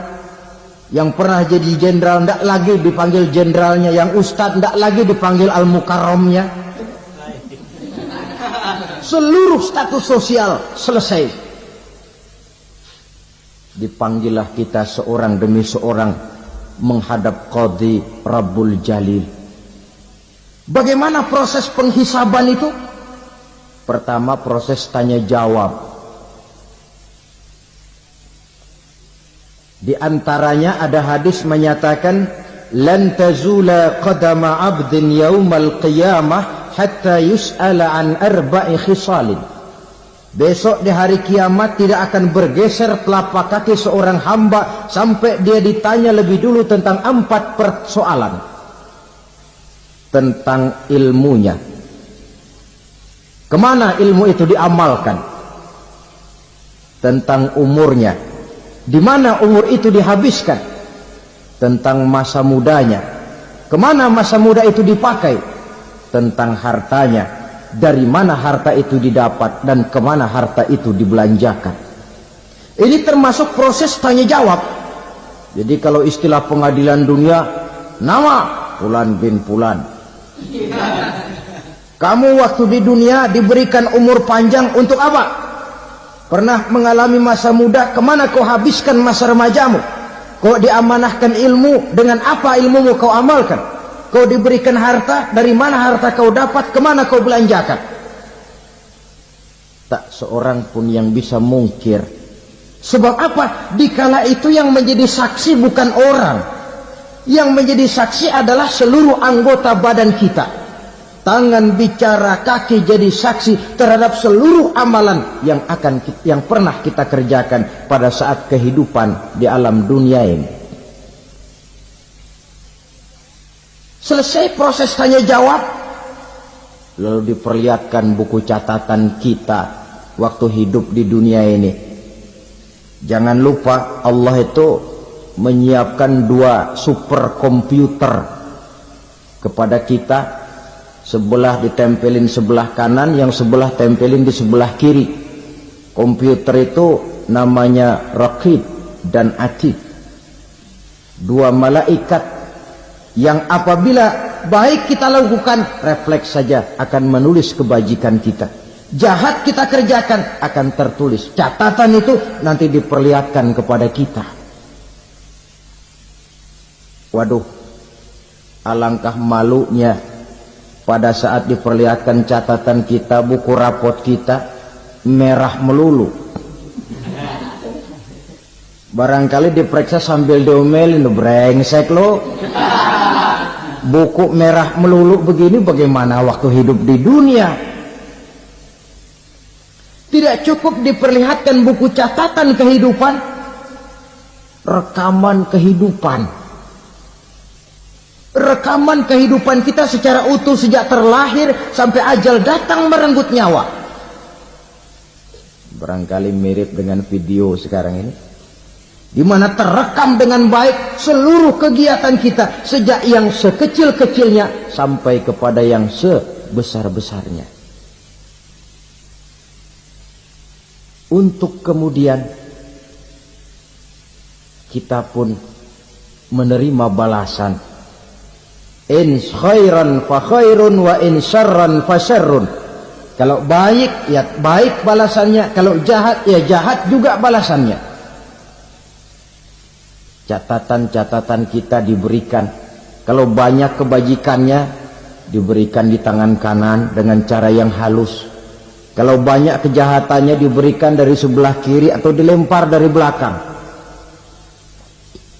Yang pernah jadi jenderal tidak lagi dipanggil jenderalnya. Yang ustadz tidak lagi dipanggil al-mukarramnya. Seluruh status sosial selesai. Dipanggillah kita seorang demi seorang menghadap Qadhi Rabbul Jalil. Bagaimana proses penghisaban itu? Pertama, proses tanya jawab. Di antaranya ada hadis menyatakan, lan tazula qadama 'abdin yaumal qiyamah hatta yus'ala an arba'i khisalin. Besok di hari kiamat tidak akan bergeser telapak kaki seorang hamba sampai dia ditanya lebih dulu tentang 4 persoalan. Tentang ilmunya. Kemana ilmu itu diamalkan? Tentang umurnya. Di mana umur itu dihabiskan? Tentang masa mudanya. Kemana masa muda itu dipakai? Tentang hartanya. Dari mana harta itu didapat dan kemana harta itu dibelanjakan. Ini termasuk proses tanya jawab. Jadi kalau istilah pengadilan dunia, nama Fulan bin Fulan. Kamu waktu di dunia diberikan umur panjang untuk apa? Pernah mengalami masa muda, kemana kau habiskan masa remajamu? Kau diamanahkan ilmu, dengan apa ilmumu kau amalkan? Kau diberikan harta, dari mana harta kau dapat, kemana kau belanjakan? Tak seorang pun yang bisa mungkir. Sebab apa? Dikala itu yang menjadi saksi bukan orang. Yang menjadi saksi adalah seluruh anggota badan kita. Tangan bicara, kaki jadi saksi terhadap seluruh amalan yang pernah kita kerjakan pada saat kehidupan di alam dunia ini. Selesai proses tanya jawab, lalu diperlihatkan buku catatan kita waktu hidup di dunia ini. Jangan lupa Allah itu menyiapkan 2 superkomputer kepada kita. Sebelah ditempelin sebelah kanan, yang sebelah tempelin di sebelah kiri. Komputer itu namanya Raqib dan Atid. 2 malaikat yang apabila baik kita lakukan, refleks saja akan menulis kebajikan kita. Jahat kita kerjakan akan tertulis. Catatan itu nanti diperlihatkan kepada kita. Waduh, alangkah malunya pada saat diperlihatkan catatan kita, buku rapot kita merah melulu. Barangkali diperiksa sambil diomelin, brengsek lo. Buku merah melulu begini bagaimana waktu hidup di dunia? Tidak cukup diperlihatkan buku catatan kehidupan, rekaman kehidupan. Rekaman kehidupan kita secara utuh sejak terlahir sampai ajal datang merenggut nyawa. Barangkali mirip dengan video sekarang ini. di mana terekam dengan baik seluruh kegiatan kita, sejak yang sekecil-kecilnya sampai kepada yang sebesar-besarnya. Untuk kemudian kita pun menerima balasan. In khairan fa khairun wa in syarran fa syarrun. Kalau baik ya baik balasannya, kalau jahat ya jahat juga balasannya. Catatan-catatan kita diberikan. Kalau banyak kebajikannya diberikan di tangan kanan dengan cara yang halus. Kalau banyak kejahatannya diberikan dari sebelah kiri atau dilempar dari belakang.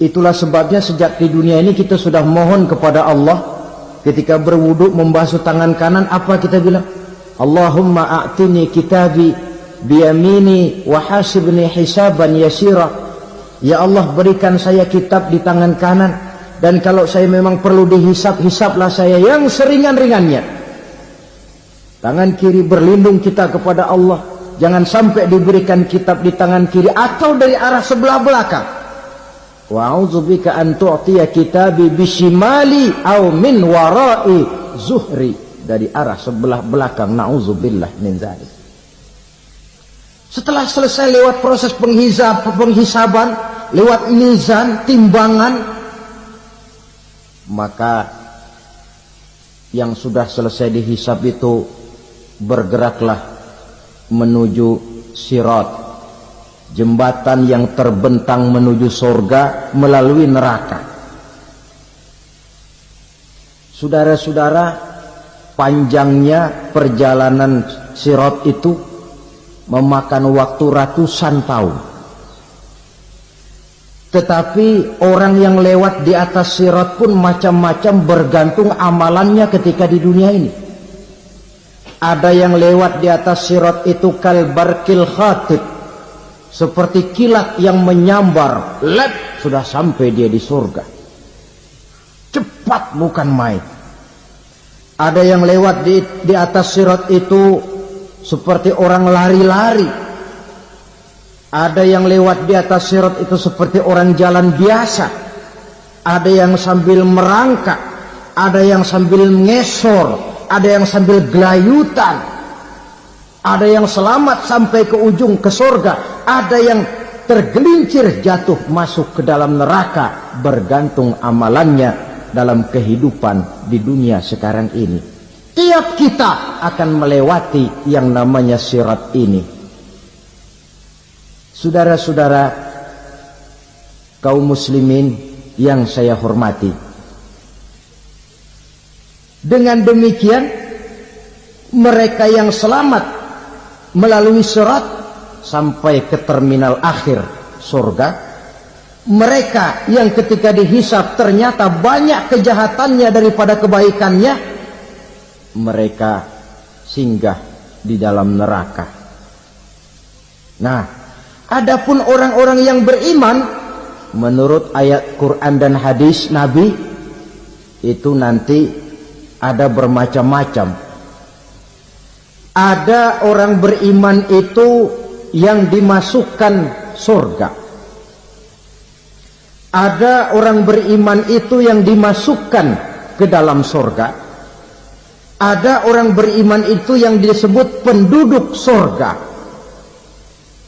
Itulah sebabnya sejak di dunia ini kita sudah mohon kepada Allah. Ketika berwudu membasuh tangan kanan, apa kita bilang? Allahumma a'tini kitabi biyamini wa hasibni hisaban yasira. Ya Allah, berikan saya kitab di tangan kanan, dan kalau saya memang perlu dihisab, hisablah saya yang seringan-ringannya. Tangan kiri berlindung kita kepada Allah, jangan sampai diberikan kitab di tangan kiri atau dari arah sebelah belakang. Wa a'udzubika an tu'tiya kitabi bishimali aw min wara'i zuhri, dari arah sebelah belakang. Na'udzubillah min dzalik. Setelah selesai lewat proses penghisaban, lewat mizan, timbangan, maka yang sudah selesai dihisab itu bergeraklah menuju sirat, jembatan yang terbentang menuju surga melalui neraka. Saudara-saudara, panjangnya perjalanan sirat itu memakan waktu ratusan tahun. Tetapi orang yang lewat di atas sirat pun macam-macam, bergantung amalannya ketika di dunia ini. Ada yang lewat di atas sirat itu kal barqil khatib, seperti kilat yang menyambar, lep, sudah sampai dia di surga. Cepat bukan main. Ada yang lewat di atas sirat itu seperti orang lari-lari. Ada yang lewat di atas sirat itu seperti orang jalan biasa. Ada yang sambil merangkak, ada yang sambil ngesor, ada yang sambil gelayutan, ada yang selamat sampai ke ujung ke surga, ada yang tergelincir jatuh masuk ke dalam neraka, bergantung amalannya dalam kehidupan di dunia sekarang ini. Tiap kita akan melewati yang namanya sirat ini. Saudara-saudara kaum muslimin yang saya hormati, dengan demikian mereka yang selamat melalui sirat sampai ke terminal akhir surga, mereka yang ketika dihisab ternyata banyak kejahatannya daripada kebaikannya, mereka singgah di dalam neraka. Nah, adapun orang-orang yang beriman menurut ayat Quran dan hadis Nabi itu nanti ada bermacam-macam. Ada orang beriman itu yang dimasukkan surga. Ada orang beriman itu yang dimasukkan ke dalam surga. Ada orang beriman itu yang disebut penduduk surga.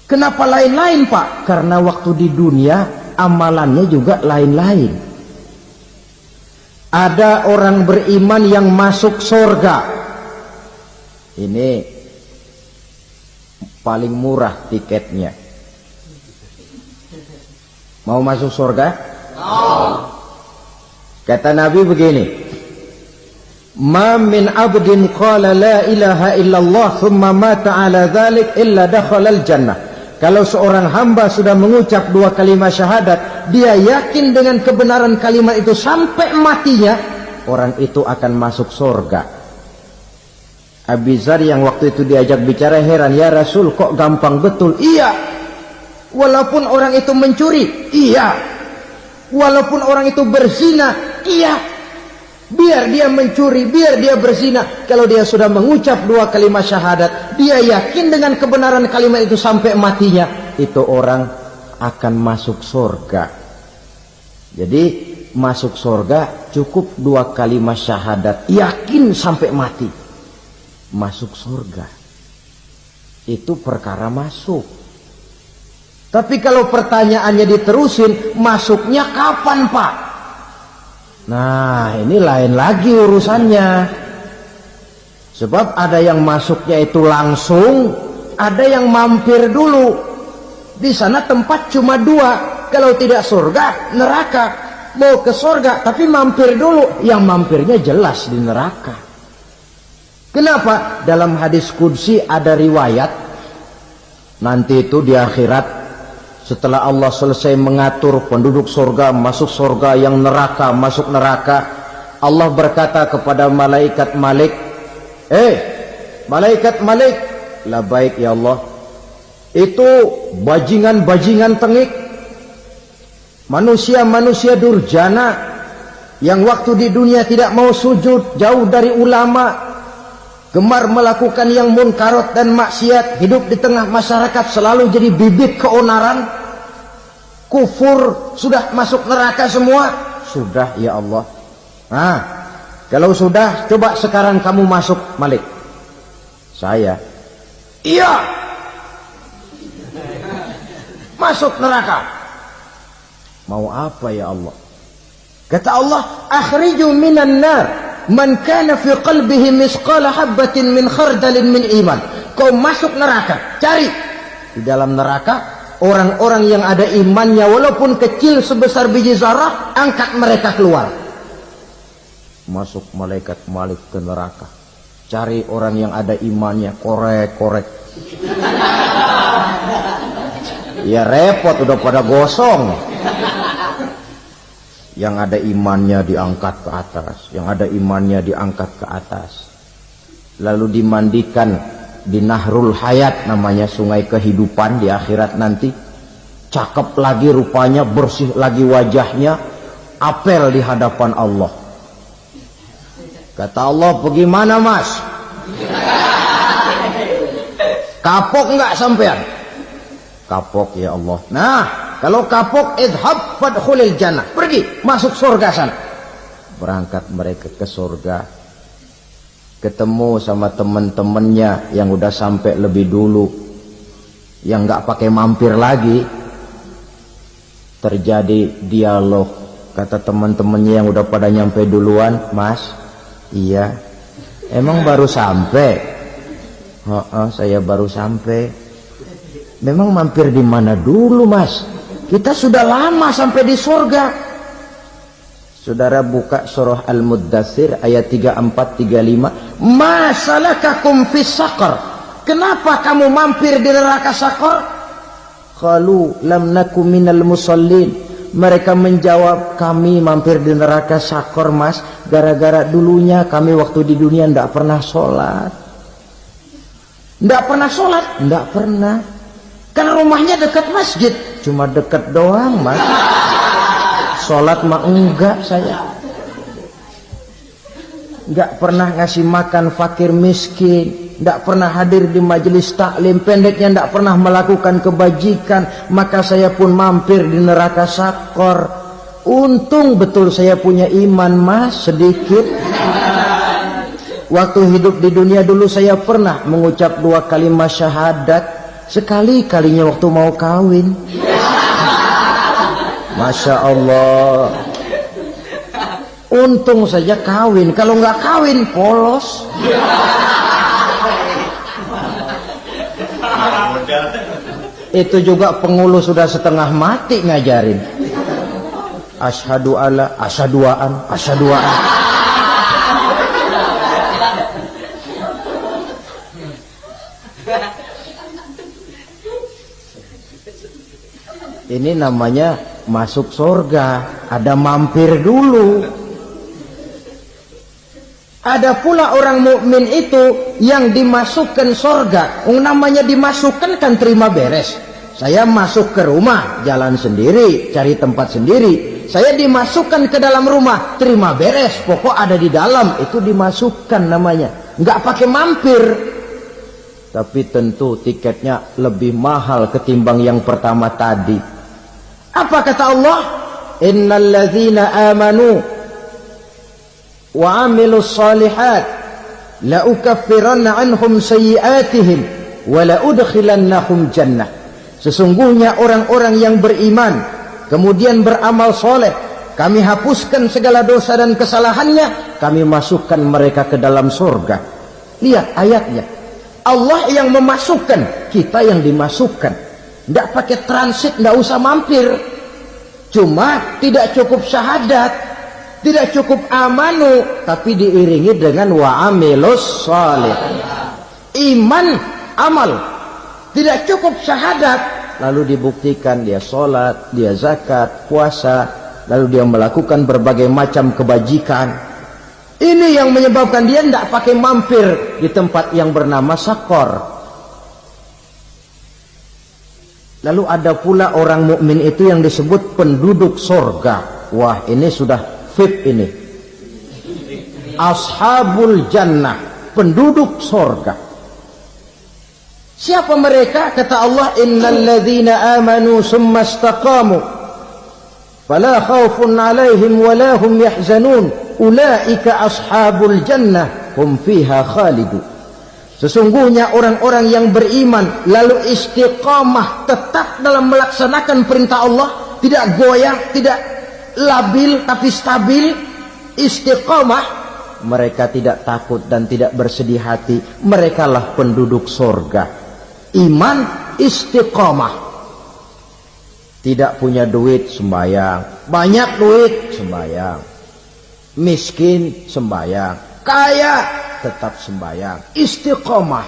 Kenapa lain-lain, Pak? Karena waktu di dunia amalannya juga lain-lain. Ada orang beriman yang masuk surga. Ini paling murah tiketnya. Mau masuk surga? Kata Nabi begini, ma min abdin qala la ilaha illallah thumma mata ala dhalik illa dakhala al-jannah. Kalau seorang hamba sudah mengucap dua kalimat syahadat, dia yakin dengan kebenaran kalimat itu sampai matinya, orang itu akan masuk surga. Abi Dzar yang waktu itu diajak bicara heran, ya Rasul kok gampang betul? Iya. Walaupun orang itu mencuri, iya. Walaupun orang itu berzina, iya. Biar dia mencuri, biar dia berzina, kalau dia sudah mengucap dua kalimat syahadat, dia yakin dengan kebenaran kalimat itu sampai matinya, itu orang akan masuk surga. Jadi masuk surga cukup 2 kalimat syahadat, yakin sampai mati masuk surga. Itu perkara masuk. Tapi kalau pertanyaannya diterusin, masuknya kapan Pak? Nah ini lain lagi urusannya. Sebab ada yang masuknya itu langsung, ada yang mampir dulu. Di sana tempat cuma 2. Kalau tidak surga, neraka. Mau ke surga, tapi mampir dulu. Yang mampirnya jelas di neraka. Kenapa? Dalam hadis qudsi ada riwayat. Nanti itu di akhirat, setelah Allah selesai mengatur penduduk surga, masuk surga, yang neraka, masuk neraka. Allah berkata kepada malaikat Malik, malaikat Malik, labaik ya Allah. Itu bajingan-bajingan tengik, manusia-manusia durjana yang waktu di dunia tidak mau sujud, jauh dari ulama, gemar melakukan yang munkarat dan maksiat, hidup di tengah masyarakat selalu jadi bibit keonaran, kufur, sudah masuk neraka semua. Sudah ya Allah. Nah, kalau sudah, coba sekarang kamu masuk Malik. Saya, iya, masuk neraka. Mau apa ya Allah? Kata Allah, akhriju minan nar man kana fi qalbihi misqala habbatin min khardalin min iman. Kau masuk neraka, cari di dalam neraka orang-orang yang ada imannya walaupun kecil sebesar biji zarah, angkat mereka keluar. Masuk malaikat Malik ke neraka, cari orang yang ada imannya, korek-korek. Ya repot, udah pada gosong. Yang ada imannya diangkat ke atas, yang ada imannya diangkat ke atas, lalu dimandikan di Nahrul Hayat, namanya sungai kehidupan di akhirat nanti. Cakep lagi rupanya, bersih lagi wajahnya, apel di hadapan Allah. Kata Allah, bagaimana mas? Kapok nggak sampean? Kapok ya Allah. Nah, kalau kapok, idhab fadkhulil jannah, pergi masuk surga sana. Berangkat mereka ke surga, ketemu sama teman-temannya yang udah sampai lebih dulu, yang nggak pakai mampir lagi. Terjadi dialog. Kata teman-temannya yang udah pada nyampe duluan, mas, iya, emang baru sampai? Saya baru sampai. Memang mampir di mana dulu mas? Kita sudah lama sampai di surga. Saudara buka surah Al-Muddathir ayat 34-35. Ma salakakum fis saqar? Kenapa kamu mampir di neraka Saqar? Qalu lam nakum minal musallin. Mereka menjawab, kami mampir di neraka Saqar mas, gara-gara dulunya kami waktu di dunia tidak pernah sholat. Tidak pernah sholat? Tidak pernah. Karena rumahnya dekat masjid, cuma dekat doang mas. Sholat mah enggak saya. Enggak pernah ngasih makan fakir miskin, enggak pernah hadir di majelis taklim, pendeknya enggak pernah melakukan kebajikan. Maka saya pun mampir di neraka Saqar. Untung betul saya punya iman mas, sedikit. Waktu hidup di dunia dulu saya pernah mengucap 2 kalimat syahadat. Sekali-kalinya waktu mau kawin. Masya Allah. Untung saja kawin. Kalau nggak kawin, polos. Itu juga pengulu sudah setengah mati ngajarin. Asyhadu alla, asyaduaan, asyaduaan. Ini namanya masuk surga, ada mampir dulu. Ada pula orang mukmin itu yang dimasukkan surga. Namanya dimasukkan kan terima beres. Saya masuk ke rumah, jalan sendiri, cari tempat sendiri. Saya dimasukkan ke dalam rumah, terima beres, pokok ada di dalam, itu dimasukkan namanya. Nggak pakai mampir. Tapi tentu tiketnya lebih mahal ketimbang yang pertama tadi. Apa kata Allah? Innal ladzina amanu wa amilus solihat la ukaffiranna anhum sayyi'atihim wa la udkhilannahum jannah. Sesungguhnya orang-orang yang beriman kemudian beramal soleh, kami hapuskan segala dosa dan kesalahannya, kami masukkan mereka ke dalam surga. Lihat ayatnya, Allah yang memasukkan, kita yang dimasukkan. Tidak pakai transit, tidak usah mampir. Cuma tidak cukup syahadat, tidak cukup amanu, tapi diiringi dengan wa'amilus salih. Iman, amal. Tidak cukup syahadat, lalu dibuktikan dia sholat, dia zakat, puasa, lalu dia melakukan berbagai macam kebajikan. Ini yang menyebabkan dia tidak pakai mampir di tempat yang bernama sakor. Lalu ada pula orang mukmin itu yang disebut penduduk surga. Wah, ini sudah VIP ini. Ashabul jannah, penduduk surga. Siapa mereka? Kata Allah, innal ladzina amanu summa istaqamu fala khaufun 'alaihim wala hum yahzanun ulaika ashabul jannah hum fiha khalidun. Sesungguhnya orang-orang yang beriman lalu istiqamah, tetap dalam melaksanakan perintah Allah, tidak goyah, tidak labil tapi stabil, istiqamah, mereka tidak takut dan tidak bersedih hati. Merekalah penduduk surga. Iman, istiqamah. Tidak punya duit, sembahyang. Banyak duit, sembahyang. Miskin, sembahyang. Kaya, tetap sembahyang. Istiqamah.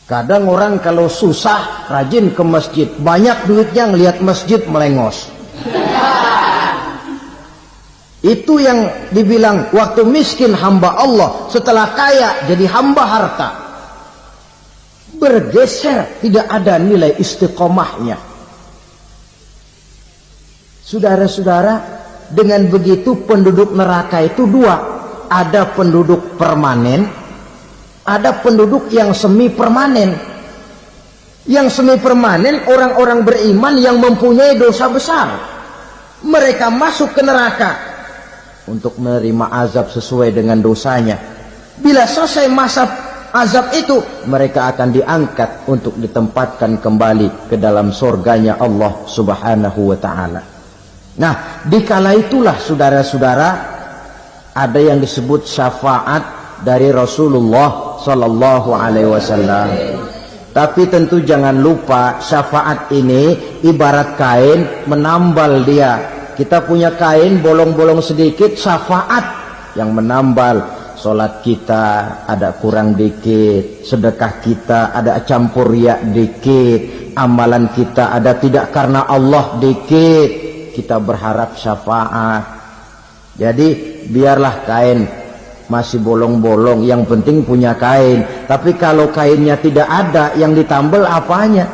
Kadang orang kalau susah rajin ke masjid, banyak duitnya ngelihat masjid melengos. Itu yang dibilang waktu miskin hamba Allah, setelah kaya jadi hamba harta. Bergeser, tidak ada nilai istiqomahnya. Saudara-saudara, dengan begitu penduduk neraka itu dua. Ada penduduk permanen, ada penduduk yang semi permanen. Yang semi permanen orang-orang beriman yang mempunyai dosa besar. Mereka masuk ke neraka untuk menerima azab sesuai dengan dosanya. Bila selesai masa azab itu, mereka akan diangkat untuk ditempatkan kembali ke dalam surganya Allah Subhanahu wa ta'ala. Nah, dikala itulah saudara-saudara, ada yang disebut syafaat dari Rasulullah Sallallahu Alaihi Wasallam. Tapi tentu jangan lupa, syafaat ini ibarat kain menambal dia. Kita punya kain bolong-bolong sedikit, syafaat yang menambal. Sholat kita ada kurang dikit, sedekah kita ada campur riak dikit, amalan kita ada tidak karena Allah dikit, kita berharap syafaat. Jadi biarlah kain masih bolong-bolong, yang penting punya kain. Tapi kalau kainnya tidak ada, yang ditambal apanya?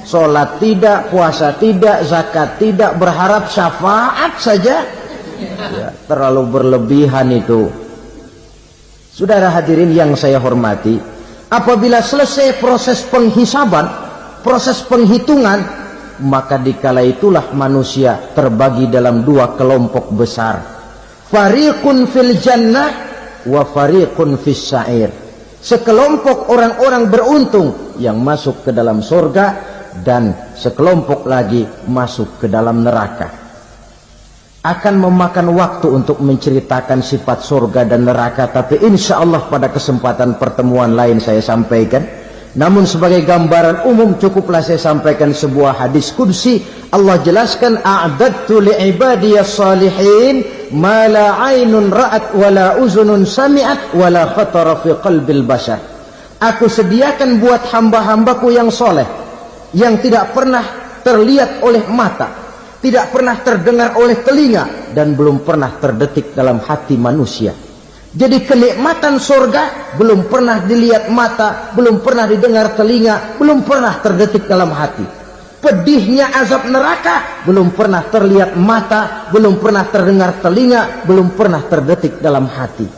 Sholat tidak, puasa tidak, zakat tidak, berharap syafaat saja. Ya, terlalu berlebihan itu. Saudara hadirin yang saya hormati, apabila selesai proses penghisaban, proses penghitungan, maka dikala itulah manusia terbagi dalam dua kelompok besar. Fariqun fil jannah wa fariqun fis sa'ir. Sekelompok orang-orang beruntung yang masuk ke dalam surga, dan sekelompok lagi masuk ke dalam neraka. Akan memakan waktu untuk menceritakan sifat surga dan neraka, tapi insya Allah pada kesempatan pertemuan lain saya sampaikan. Namun sebagai gambaran umum cukuplah saya sampaikan sebuah hadis qudsi. Allah jelaskan, a'dadtu li'ibadiyas salihin ma la 'ainun ra'at wa la uzunun sami'at wa la khatara fi qalbil bashar. Aku sediakan buat hamba-hambaku yang soleh, yang tidak pernah terlihat oleh mata, tidak pernah terdengar oleh telinga, dan belum pernah terdetik dalam hati manusia. Jadi kenikmatan surga belum pernah dilihat mata, belum pernah didengar telinga, belum pernah terdetik dalam hati. Pedihnya azab neraka belum pernah terlihat mata, belum pernah terdengar telinga, belum pernah terdetik dalam hati.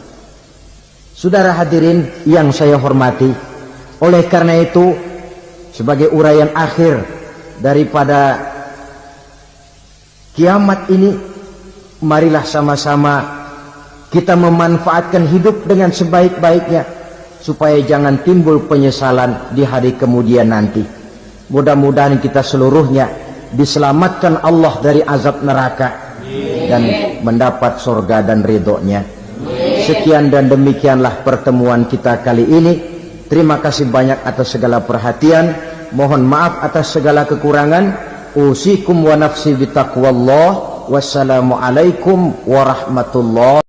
Saudara hadirin yang saya hormati, oleh karena itu sebagai uraian akhir daripada kiamat ini, marilah sama-sama kita memanfaatkan hidup dengan sebaik-baiknya supaya jangan timbul penyesalan di hari kemudian nanti. Mudah-mudahan kita seluruhnya diselamatkan Allah dari azab neraka dan mendapat surga dan ridhonya. Sekian dan demikianlah pertemuan kita kali ini. Terima kasih banyak atas segala perhatian. Mohon maaf atas segala kekurangan. Usikum wa nafsi bitaqwallah. Wassalamualaikum warahmatullahi